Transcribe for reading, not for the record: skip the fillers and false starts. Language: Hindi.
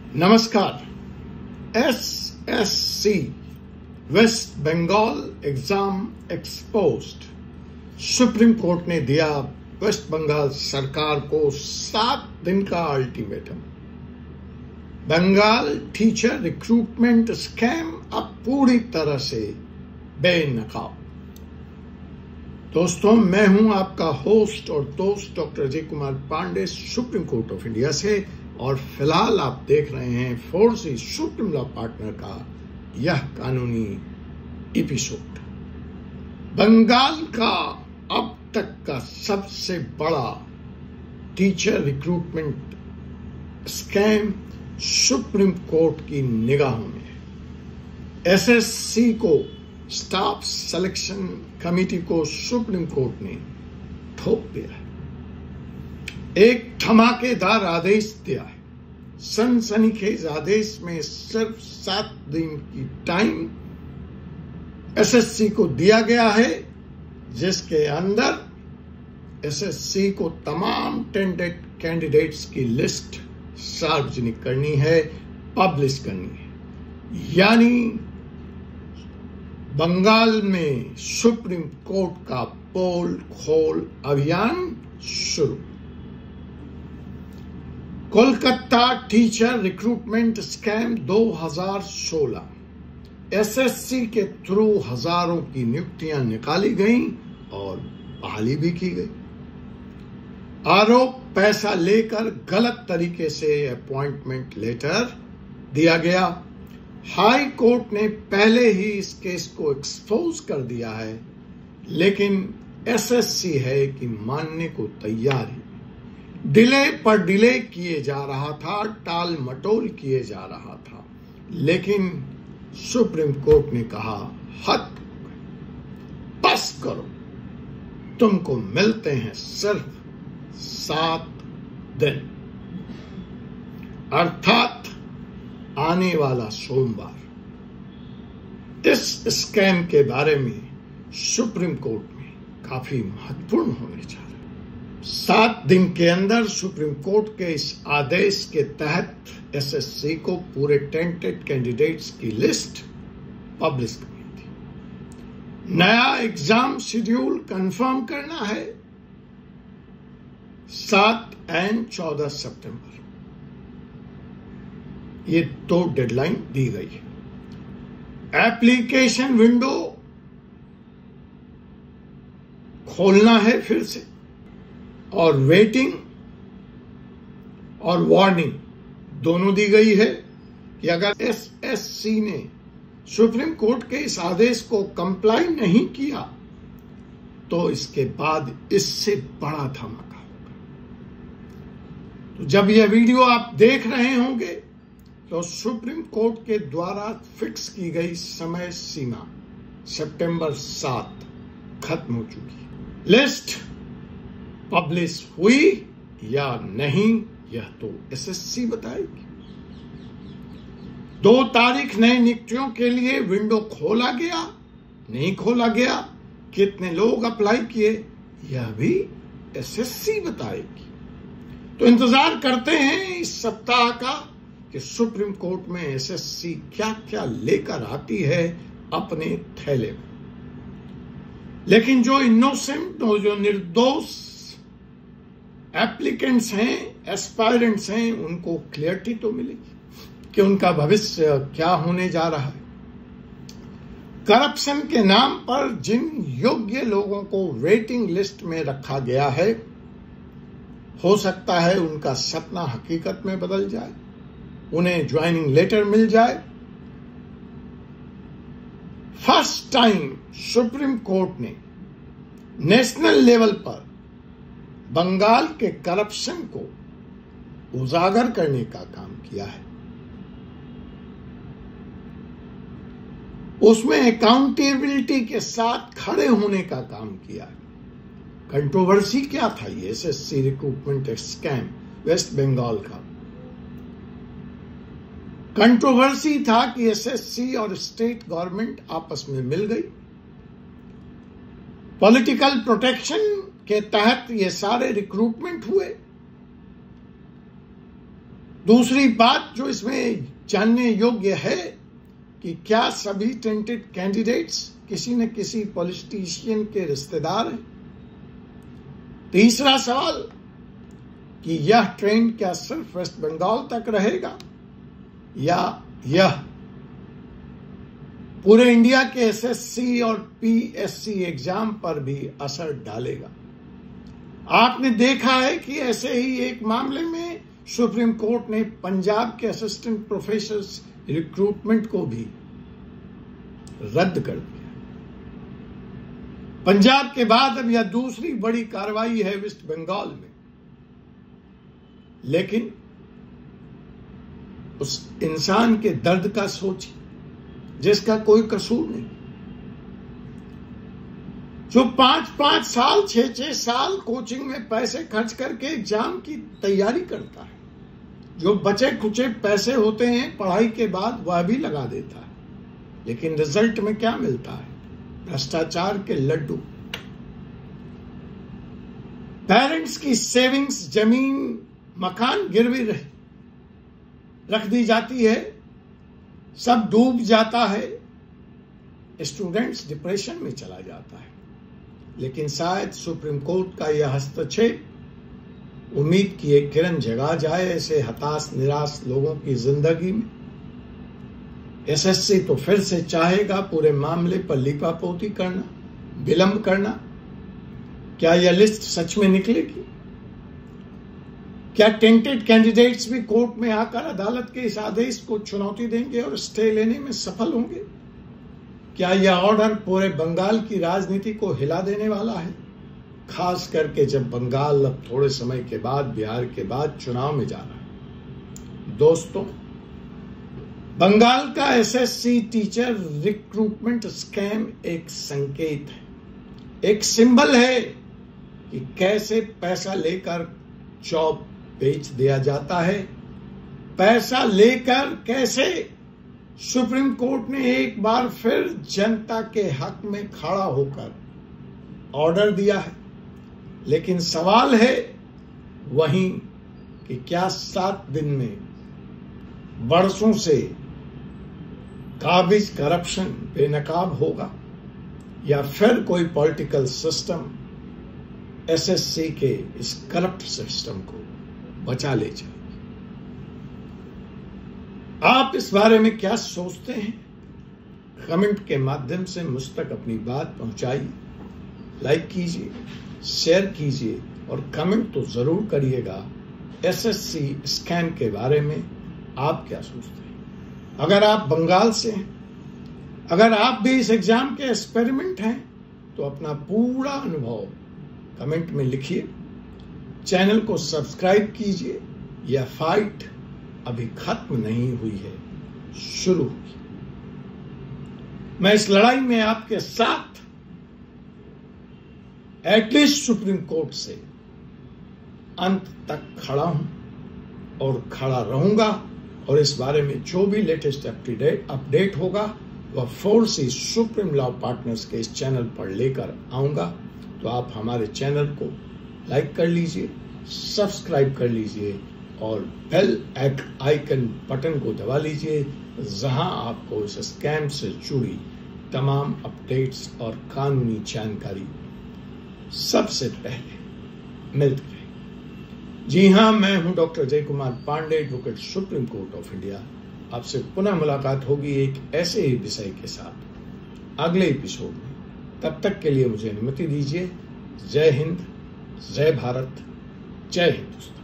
नमस्कार। SSC West Bengal exam exposed. Supreme Court ने दिया वेस्ट बंगाल सरकार को 7 दिन का ultimatum. Bengal teacher recruitment scam अब पूरी तरह से बेनकाब। दोस्तों, मैं हूं आपका होस्ट और दोस्त doctor Ajay Kumar Pandey, Supreme Court of India से, और फिलहाल आप देख रहे हैं फोर्सी सुप्रीम लॉ पार्टनर का यह कानूनी एपिसोड। बंगाल का अब तक का सबसे बड़ा teacher recruitment scam supreme court की निगाहों में है। एसएससी को स्टाफ सिलेक्शन कमेटी को सुप्रीम कोर्ट ने ठोक दिया है, एक धमाकेदार आदेश दिया है। सनसनीखेज आदेश में सिर्फ 7 दिन की टाइम एसएससी को दिया गया है, जिसके अंदर एसएससी को तमाम टेंडेड कैंडिडेट्स की लिस्ट सार्वजनिक करनी है, पब्लिश करनी है। यानी बंगाल में सुप्रीम कोर्ट का पोल खोल अभियान शुरू। Kolkata teacher recruitment scam 2016। SSC के थ्रू हजारों की नियुक्तियां निकाली गईं और बहाली भी की गई। आरोप पैसा लेकर गलत तरीके से अपॉइंटमेंट लेटर दिया गया। हाई कोर्ट ने पहले ही इस केस को एक्सपोज कर दिया है, लेकिन एसएससी है कि मानने को तैयार ही। डिले पर डिले किए जा रहा था, टाल मटोल किए जा रहा था, लेकिन सुप्रीम कोर्ट ने कहा हद बस करो, तुमको मिलते हैं सिर्फ 7 दिन, अर्थात आने वाला सोमवार। इस स्कैम के बारे में सुप्रीम कोर्ट में काफी महत्वपूर्ण होने जा रहा है। 7 दिन के अंदर सुप्रीम कोर्ट के इस आदेश के तहत एसएससी को पूरे टेंटेड कैंडिडेट्स की लिस्ट पब्लिश करनी थी। नया एग्जाम शेड्यूल कंफर्म करना है 7 और 14 सितंबर। ये 2 डेडलाइन दी गई है। एप्लीकेशन विंडो खोलना है फिर से, और वेटिंग और वार्निंग दोनों दी गई है कि अगर एसएससी ने सुप्रीम कोर्ट के इस आदेश को कंप्लाई नहीं किया तो इसके बाद इससे बड़ा धमाका होगा। तो जब यह वीडियो आप देख रहे होंगे तो सुप्रीम कोर्ट के द्वारा फिक्स की गई समय सीमा सितंबर 7 खत्म हो चुकी है। लिस्ट पब्लिश हुई या नहीं, यह तो एसएससी बताएगी। 2 तारीख नई नियुक्तियों के लिए विंडो खोला गया, नहीं खोला गया, कितने लोग अप्लाई किए, यह भी एसएससी बताएगी। तो इंतजार करते हैं इस सप्ताह का कि सुप्रीम कोर्ट में एसएससी क्या क्या लेकर आती है अपने थैले में। लेकिन जो इनोसेंट और जो निर्दोष एप्लीकेंट्स हैं, एस्पायरेंट्स हैं, उनको क्लियरिटी तो मिलेगी कि उनका भविष्य क्या होने जा रहा है। करप्शन के नाम पर जिन योग्य लोगों को वेटिंग लिस्ट में रखा गया है, हो सकता है उनका सपना हकीकत में बदल जाए, उन्हें ज्वाइनिंग लेटर मिल जाए। फर्स्ट टाइम सुप्रीम कोर्ट ने नेशनल लेवल पर बंगाल के करप्शन को उजागर करने का काम किया है। उसमें अकाउंटेबिलिटी के साथ खड़े होने का काम किया है। कंट्रोवर्सी क्या था ये SSC recruitment scam West Bengal का? कंट्रोवर्सी था कि एसएससी और स्टेट गवर्नमेंट आपस में मिल गई। पॉलिटिकल प्रोटेक्शन के तहत ये सारे रिक्रूटमेंट हुए। दूसरी बात जो इसमें जानने योग्य है कि क्या सभी टेंटेड कैंडिडेट्स किसी न किसी पॉलिटिशियन के रिश्तेदार हैं। तीसरा सवाल कि यह ट्रेंड क्या सिर्फ वेस्ट बंगाल तक रहेगा या यह पूरे इंडिया के एसएससी और पीएससी एग्जाम पर भी असर डालेगा। आपने देखा है कि ऐसे ही एक मामले में सुप्रीम कोर्ट ने पंजाब के असिस्टेंट प्रोफेसर्स रिक्रूटमेंट को भी रद्द कर दिया। पंजाब के बाद अब यह दूसरी बड़ी कार्रवाई है वेस्ट बंगाल में, लेकिन उस इंसान के दर्द का सोचिए जिसका कोई कसूर नहीं, जो 5-5 साल 6-6 साल कोचिंग में पैसे खर्च करके एग्जाम की तैयारी करता है, जो बचे खुचे पैसे होते हैं पढ़ाई के बाद वह भी लगा देता है, लेकिन रिजल्ट में क्या मिलता है? भ्रष्टाचार के लड्डू। पेरेंट्स की सेविंग्स, जमीन, मकान गिरवी रख दी जाती है, सब डूब जाता है, स्टूडेंट्स डिप्रेशन में चला जाता है। लेकिन शायद सुप्रीम कोर्ट का यह हस्तक्षेप उम्मीद की एक किरण जगा जाए ऐसे हताश निराश लोगों की जिंदगी में। एसएससी तो फिर से चाहेगा पूरे मामले पर लीपापोती करना, विलंब करना। क्या यह लिस्ट सच में निकलेगी? क्या टेंटेड कैंडिडेट्स भी कोर्ट में आकर अदालत के इस आदेश को चुनौती देंगे और स्टे लेने में सफल होंगे? क्या यह ऑर्डर पूरे बंगाल की राजनीति को हिला देने वाला है, खास करके जब बंगाल अब थोड़े समय के बाद बिहार के बाद चुनाव में जा रहा है? दोस्तों, बंगाल का एसएससी टीचर रिक्रूटमेंट स्कैम एक संकेत है, एक सिंबल है कि कैसे पैसा लेकर जॉब बेच दिया जाता है। पैसा लेकर कैसे सुप्रीम कोर्ट ने एक बार फिर जनता के हक में खड़ा होकर ऑर्डर दिया है। लेकिन सवाल है वहीं कि क्या 7 दिन में वर्षों से काबिज करप्शन बेनकाब होगा या फिर कोई पॉलिटिकल सिस्टम एसएससी के इस करप्ट सिस्टम को बचा ले जाए। आप इस बारे में क्या सोचते हैं? कमेंट के माध्यम से मुझ तक अपनी बात पहुंचाइए, लाइक कीजिए, शेयर कीजिए और कमेंट तो जरूर करिएगा एसएससी स्कैम के बारे में आप क्या सोचते हैं। अगर आप बंगाल से हैं, अगर आप भी इस एग्जाम के एक्सपेरिमेंट हैं, तो अपना पूरा अनुभव कमेंट में लिखिए। चैनल को सब्सक्राइब कीजिए। यह फाइट अभी खत्म नहीं हुई है, शुरू हुई। मैं इस लड़ाई में आपके साथ एटलीस्ट सुप्रीम कोर्ट से अंत तक खड़ा हूं और खड़ा रहूंगा, और इस बारे में जो भी लेटेस्ट अपडेट होगा वह फोर्सेस सुप्रीम लॉ पार्टनर्स के इस चैनल पर लेकर आऊंगा। तो आप हमारे चैनल को लाइक कर लीजिए, सब्सक्राइब कर लीजिए और बेल आइकन बटन को दबा लीजिए, जहां आपको इस स्कैम से जुड़ी तमाम अपडेट्स और कानूनी जानकारी सबसे पहले मिलती रहे। जी हां, मैं हूं doctor Jay Kumar Pandey, advocate Supreme Court of India. आपसे पुनः मुलाकात होगी एक ऐसे ही विषय के साथ अगले एपिसोड में। तब तक के लिए मुझे अनुमति दीजिए। जय हिंद, जय भारत, जय हिंदुस्तान।